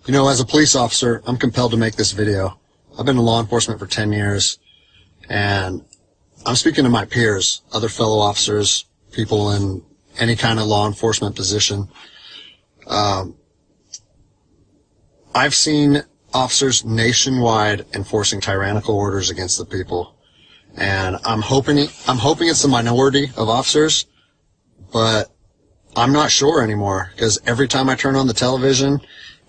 You know, as a police officer, I'm compelled to make this video. I've been in law enforcement for 10 years, and I'm speaking to my peers, other fellow officers, people in any kind of law enforcement position. I've seen officers nationwide enforcing tyrannical orders against the people, and I'm hoping it's the minority of officers, but I'm not sure anymore, because every time I turn on the television,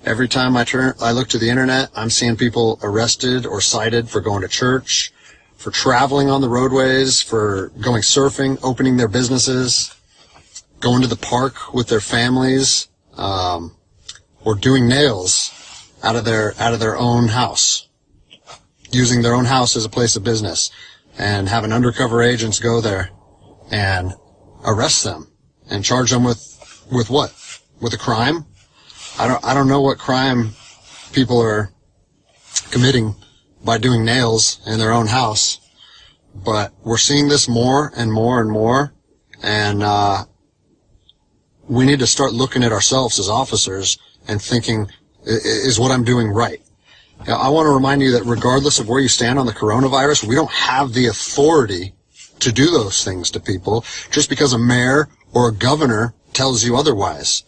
every time I look to the internet, I'm seeing people arrested or cited for going to church, for traveling on the roadways, for going surfing, opening their businesses, going to the park with their families, or doing nails out of their own house, using their own house as a place of business, and having undercover agents go there and arrest them and charge them with what? With a crime? I don't know what crime people are committing by doing nails in their own house, but we're seeing this more and more and more, and we need to start looking at ourselves as officers and thinking, is what I'm doing right? Now, I want to remind you that regardless of where you stand on the coronavirus, we don't have the authority to do those things to people just because a mayor or a governor tells you otherwise.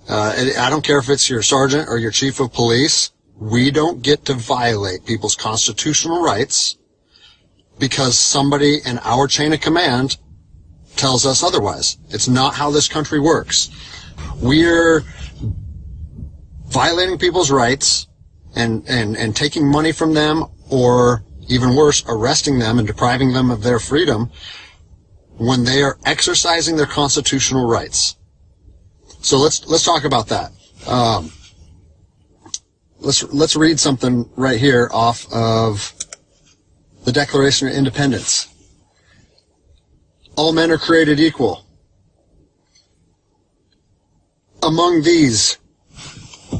I don't care if it's your sergeant or your chief of police. We don't get to violate people's constitutional rights because somebody in our chain of command tells us otherwise. It's not how this country works. We're violating people's rights and taking money from them, or even worse, arresting them and depriving them of their freedom when they are exercising their constitutional rights. So let's talk about that. Let's read something right here off of the Declaration of Independence. All men are created equal. Among these,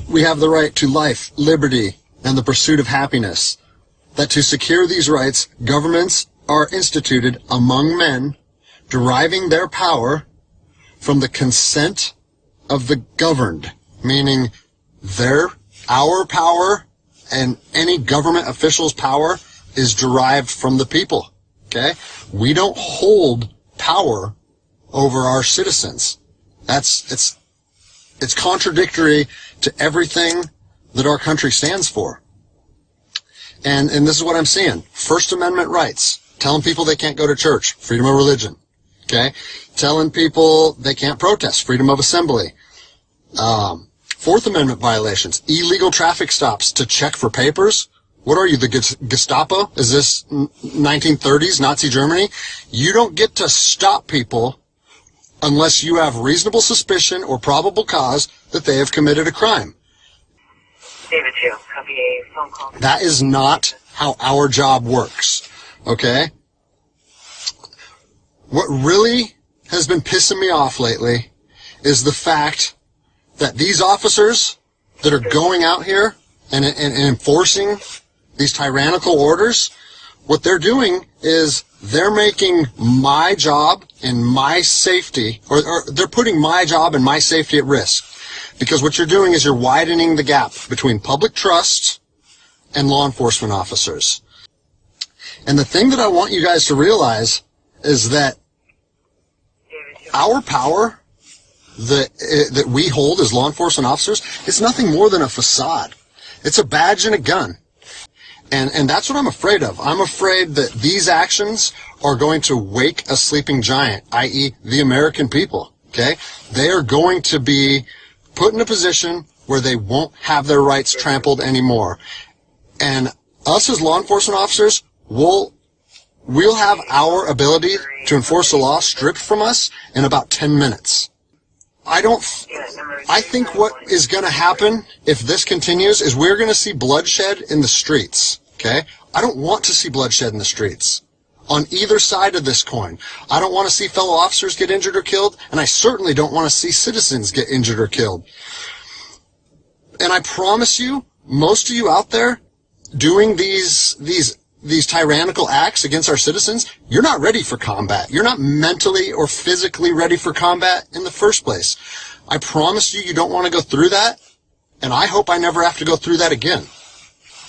we have the right to life, liberty, and the pursuit of happiness. That to secure these rights, governments are instituted among men, deriving their power from the consent of the governed, meaning our power and any government official's power is derived from the people. Okay? We don't hold power over our citizens. It's contradictory to everything that our country stands for. And this is what I'm seeing. First Amendment rights, telling people they can't go to church, freedom of religion. Okay? Telling people they can't protest, freedom of assembly. Fourth Amendment violations, illegal traffic stops to check for papers. What are you, the Gestapo? Is this 1930s Nazi Germany? You don't get to stop people unless you have reasonable suspicion or probable cause that they have committed a crime. David 2, copy a phone call. That is not how our job works, okay? What really has been pissing me off lately is the fact that these officers that are going out here and enforcing these tyrannical orders, what they're doing is they're making my job and my safety, or they're putting my job and my safety at risk. Because what you're doing is you're widening the gap between public trust and law enforcement officers. And the thing that I want you guys to realize is that our power that we hold as law enforcement officers, it's nothing more than a facade. It's a badge and a gun. And that's what I'm afraid of. I'm afraid that these actions are going to wake a sleeping giant, i.e. the American people, okay? They are going to be put in a position where they won't have their rights trampled anymore. And us as law enforcement officers, we'll have our ability to enforce the law stripped from us in about 10 minutes. I think what is going to happen if this continues is we're going to see bloodshed in the streets, okay? I don't want to see bloodshed in the streets on either side of this coin. I don't want to see fellow officers get injured or killed, and I certainly don't want to see citizens get injured or killed. And I promise you, most of you out there doing these tyrannical acts against our citizens, you're not ready for combat. You're not mentally or physically ready for combat in the first place. I promise you, you don't want to go through that. And I hope I never have to go through that again.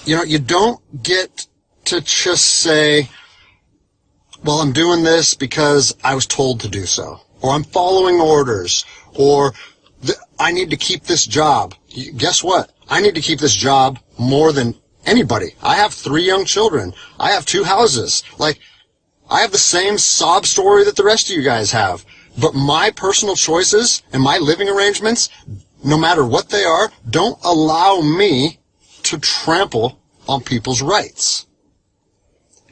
You know, you don't get to just say, well, I'm doing this because I was told to do so, or I'm following orders, or I need to keep this job. Guess what? I need to keep this job more than anybody. I have 3 young children. I have 2 houses. Like, I have the same sob story that the rest of you guys have. But my personal choices and my living arrangements, no matter what they are, don't allow me to trample on people's rights.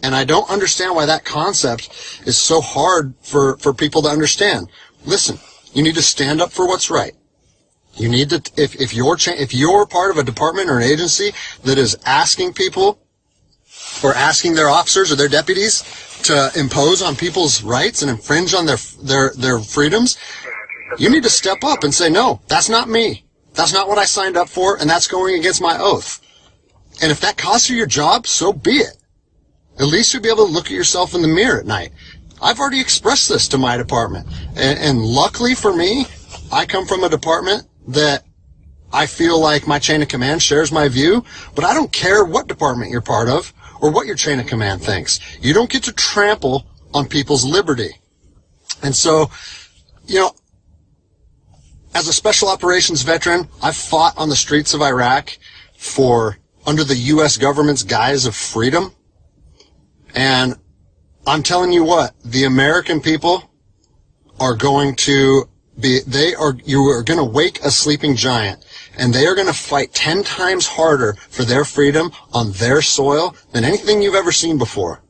And I don't understand why that concept is so hard for people to understand. Listen, you need to stand up for what's right. You need to, if you're part of a department or an agency that is asking people or asking their officers or their deputies to impose on people's rights and infringe on their freedoms, you need to step up and say, no, that's not me. That's not what I signed up for, and that's going against my oath. And if that costs you your job, so be it. At least you'll be able to look at yourself in the mirror at night. I've already expressed this to my department. And luckily for me, I come from a department that I feel like my chain of command shares my view, but I don't care what department you're part of or what your chain of command thinks. You don't get to trample on people's liberty. And so, you know, as a special operations veteran, I've fought on the streets of Iraq under the U.S. government's guise of freedom. And I'm telling you what, the American people are going to you are going to wake a sleeping giant, and they are going to fight 10 times harder for their freedom on their soil than anything you've ever seen before.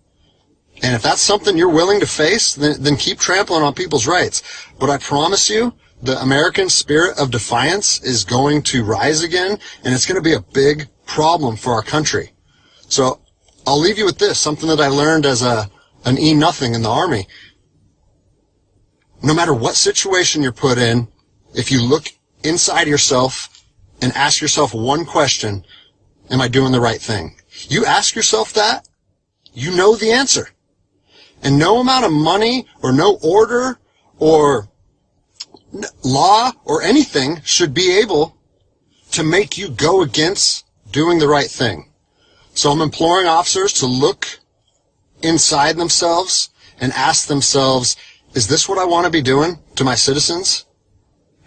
And if that's something you're willing to face, then keep trampling on people's rights. But I promise you, the American spirit of defiance is going to rise again, and it's going to be a big problem for our country. So I'll leave you with this, something that I learned as an E-nothing in the Army. No matter what situation you're put in, if you look inside yourself and ask yourself one question, am I doing the right thing? You ask yourself that, you know the answer. And no amount of money or no order or law or anything should be able to make you go against doing the right thing. So I'm imploring officers to look inside themselves and ask themselves, is this what I want to be doing to my citizens?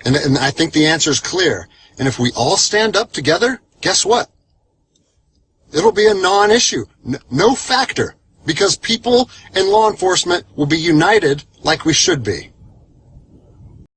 And I think the answer is clear. And if we all stand up together, guess what? It'll be a non-issue, no factor, because people and law enforcement will be united like we should be.